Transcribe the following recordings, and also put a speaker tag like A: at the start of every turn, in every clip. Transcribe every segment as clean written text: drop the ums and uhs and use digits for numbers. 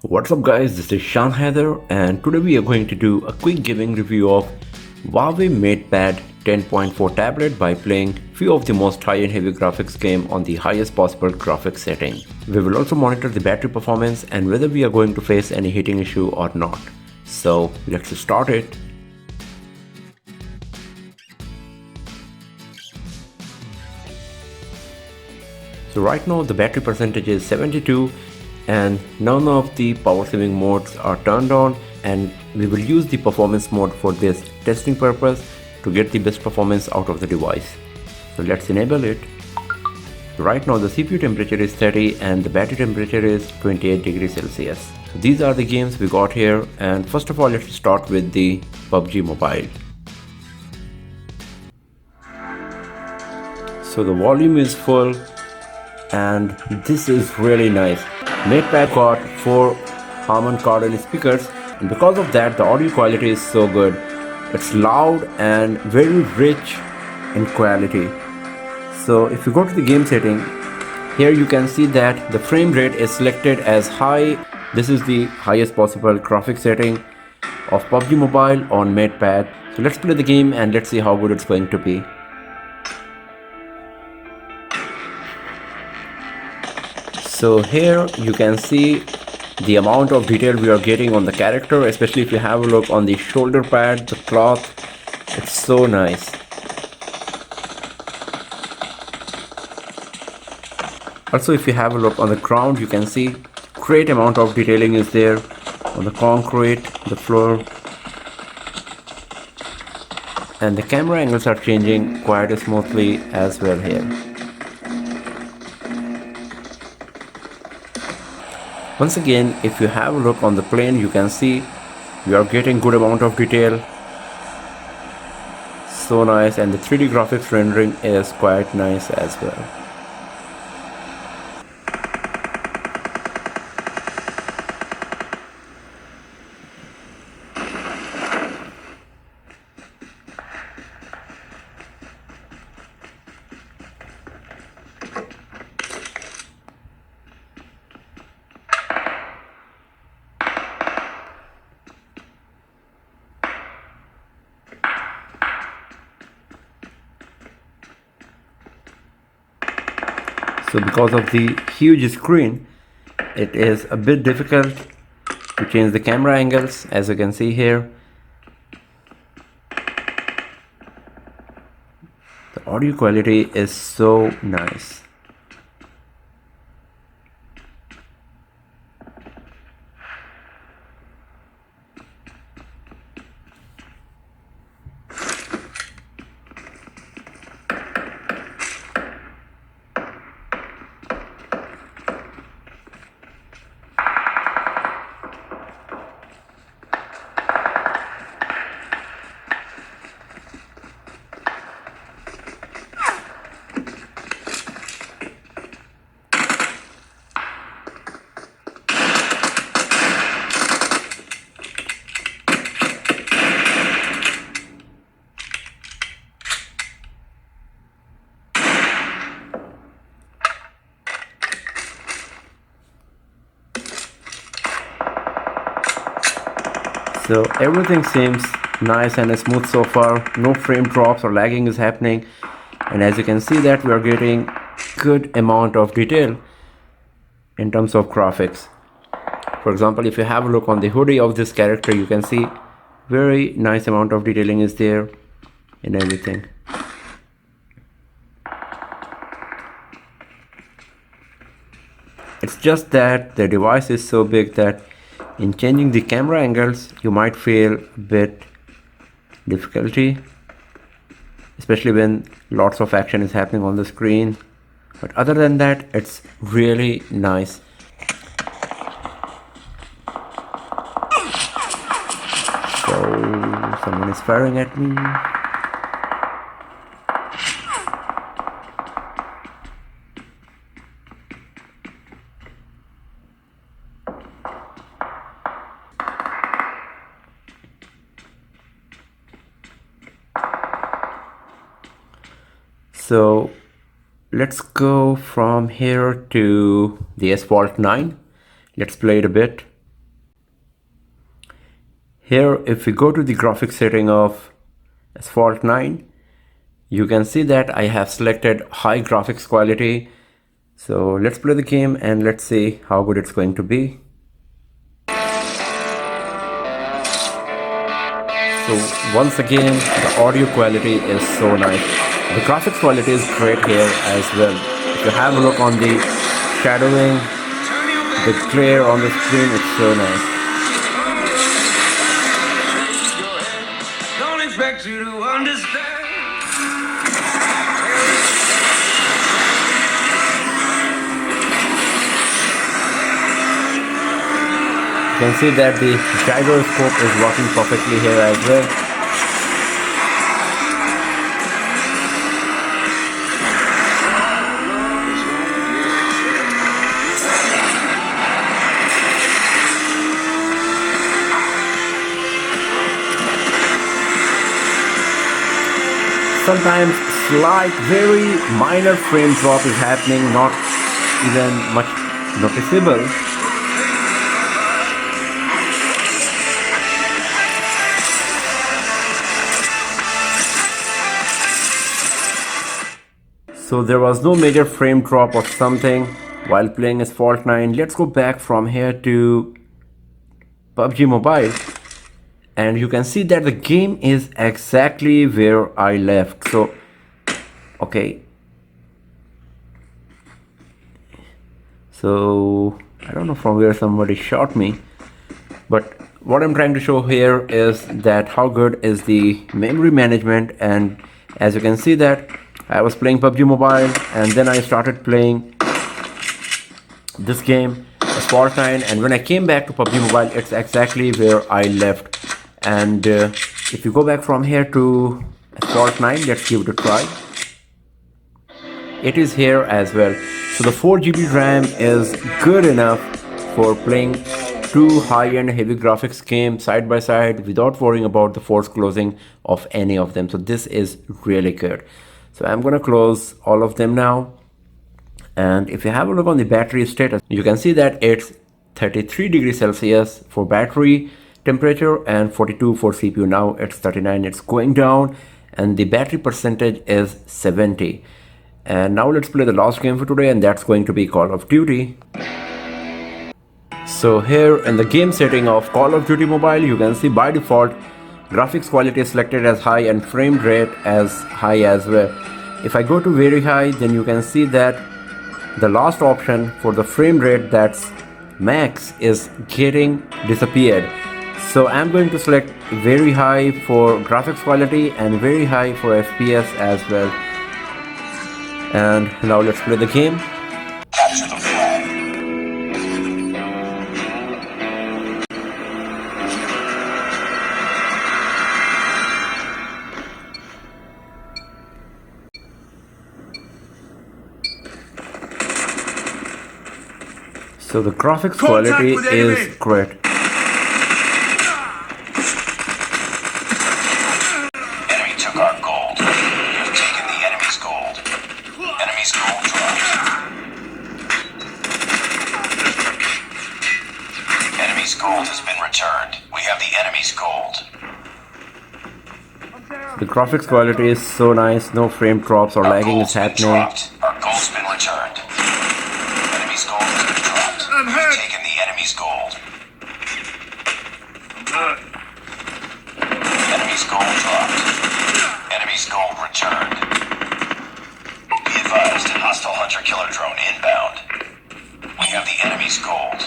A: What's up guys, this is Shan Heather and today we are going to do a quick gaming review of Huawei MatePad 10.4 tablet by playing few of the most high-end heavy graphics game on the highest possible graphics setting. We will also monitor the battery performance and whether we are going to face any heating issue or not. So let's start it. So right now the battery percentage is 72 and none of the power saving modes are turned on, and we will use the performance mode for this testing purpose to get the best performance out of the device. So let's enable it. Right now the CPU temperature is 30 and the battery temperature is 28 degrees Celsius. So these are the games we got here, and first of all let's start with the PUBG Mobile. So the volume is full and this is really nice. MatePad got 4 Harman Kardon speakers, and because of that the audio quality is so good. It's loud and very rich in quality. So if you go to the game setting, here you can see that the frame rate is selected as high. This is the highest possible graphic setting of PUBG Mobile on MatePad. So let's play the game and let's see how good it's going to be. So here you can see the amount of detail we are getting on the character, especially if you have a look on the shoulder pad, the cloth. It's so nice. Also if you have a look on the ground, you can see great amount of detailing is there on the concrete, the floor. And the camera angles are changing quite smoothly as well here. Once again, if you have a look on the plane, you can see we are getting good amount of detail. So nice, and the 3D graphics rendering is quite nice as well. So because of the huge screen, it is a bit difficult to change the camera angles, as you can see here. The audio quality is so nice. So everything seems nice and smooth so far. No frame drops or lagging is happening, and as you can see that we are getting good amount of detail in terms of graphics. For example, if you have a look on the hoodie of this character, you can see very nice amount of detailing is there in everything. It's just that the device is so big that in changing the camera angles you might feel a bit difficulty, especially when lots of action is happening on the screen. But other than that, it's really nice. So someone is firing at me. So let's go from here to the Asphalt 9. Let's play it a bit. Here, if we go to the graphics setting of Asphalt 9, you can see that I have selected high graphics quality. So let's play the game and let's see how good it's going to be. So once again, the audio quality is so nice. The graphics quality is great here as well. If you have a look on the shadowing, the glare on the screen, it's so nice.
B: Don't expect you to understand.
A: You can see that the gyroscope is working perfectly here as well. Sometimes slight, very minor frame drop is happening, not even much noticeable. So there was no major frame drop or something while playing Asphalt 9. Let's go back from here to PUBG Mobile. And you can see that the game is exactly where I left. So, okay. So, I don't know from where somebody shot me. But what I'm trying to show here is that how good is the memory management. And as you can see that I was playing PUBG Mobile and then I started playing this game, Asphalt 9. And when I came back to PUBG Mobile, it's exactly where I left. And if you go back from here to Asphalt 9, let's give it a try. It is here as well. So the 4 GB RAM is good enough for playing two high-end heavy graphics games side by side without worrying about the force closing of any of them. So this is really good. So I'm gonna close all of them now. And if you have a look on the battery status, you can see that it's 33 degrees Celsius for battery temperature and 42 for CPU. Now it's 39, it's going down, and the battery percentage is 70. And now let's play the last game for today, and that's going to be Call of Duty. So here in the game setting of Call of Duty Mobile, you can see by default graphics quality is selected as high and frame rate as high as well. If I go to very high, then you can see that the last option for the frame rate, that's max, is getting disappeared. So I'm going to select very high for graphics quality and very high for FPS as well. And now let's play the game.
C: Capture the flag.
A: So the graphics quality is great.
C: Enemy took our gold. You've taken the enemy's gold. Enemy's gold dropped. Enemy's gold has been returned. We have the enemy's gold.
A: The graphics quality is so nice, no frame drops or lagging is happening.
C: Our gold's been returned. Enemy's gold has been dropped. We've taken the enemy's gold. Enemy's gold dropped. Enemy's gold returned. Be advised, hostile hunter-killer drone inbound. We have the enemy's gold.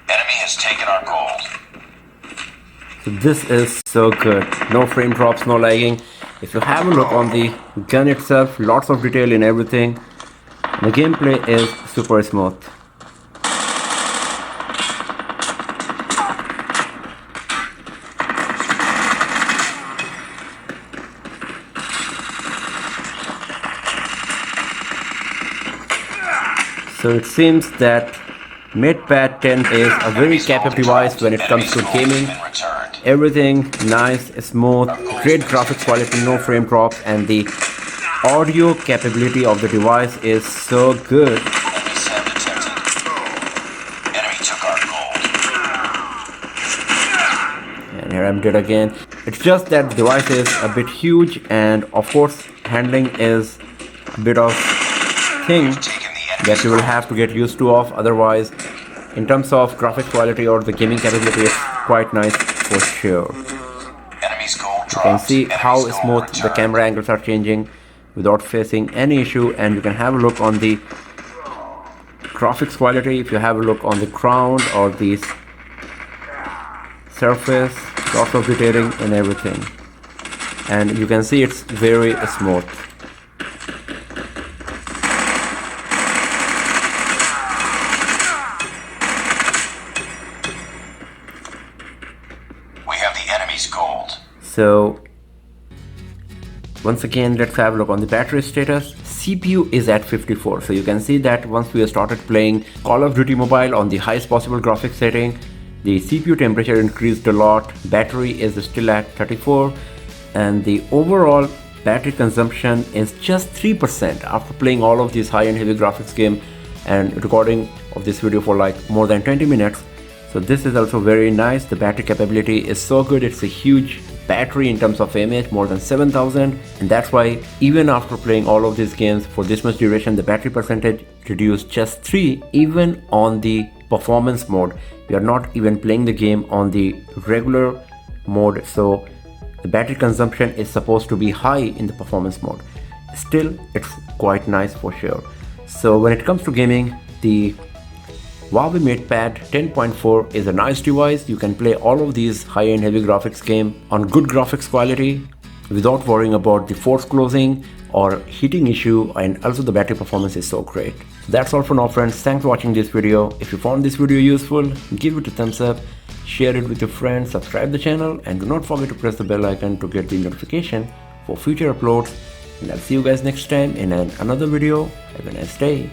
C: Enemy has taken our gold.
A: So this is so good, no frame drops, no lagging. If you have a look on the gun itself, lots of detail in everything. The gameplay is super smooth. So it seems that MatePad 10 is a very capable device when it comes to gaming. Everything nice, smooth, great graphics quality, no frame drops, and the audio capability of the device is so good. here I'm dead again. It's just that the device is a bit huge, and of course handling is a bit of thing that you will have to get used to of. Otherwise, in terms of graphics quality or the gaming capability, it's quite nice for sure. You can see how smooth the camera angles are changing without facing any issue, and you can have a look on the graphics quality. If you have a look on the ground or the surface, lots of detailing and everything, and you can see it's very smooth.
C: We have the enemy's gold.
A: So once again, let's have a look on the battery status. CPU is at 54. So you can see that once we have started playing Call of Duty Mobile on the highest possible graphics setting, the CPU temperature increased a lot. Battery is still at 34, and the overall battery consumption is just 3% after playing all of these high-end heavy graphics game and recording of this video for like more than 20 minutes. So this is also very nice. The battery capability is so good. It's a huge battery in terms of mAh, more than 7000, and that's why even after playing all of these games for this much duration, the battery percentage reduced just 3, even on the performance mode. We are not even playing the game on the regular mode, so the battery consumption is supposed to be high in the performance mode. Still, it's quite nice for sure. So when it comes to gaming, the Huawei MatePad 10.4 is a nice device. You can play all of these high-end heavy graphics game on good graphics quality without worrying about the force closing or heating issue, and also the battery performance is so great. That's all for now, friends. Thanks for watching this video. If you found this video useful, give it a thumbs up, share it with your friends, subscribe the channel, and do not forget to press the bell icon to get the notification for future uploads. And I'll see you guys next time in another video. Have a nice day.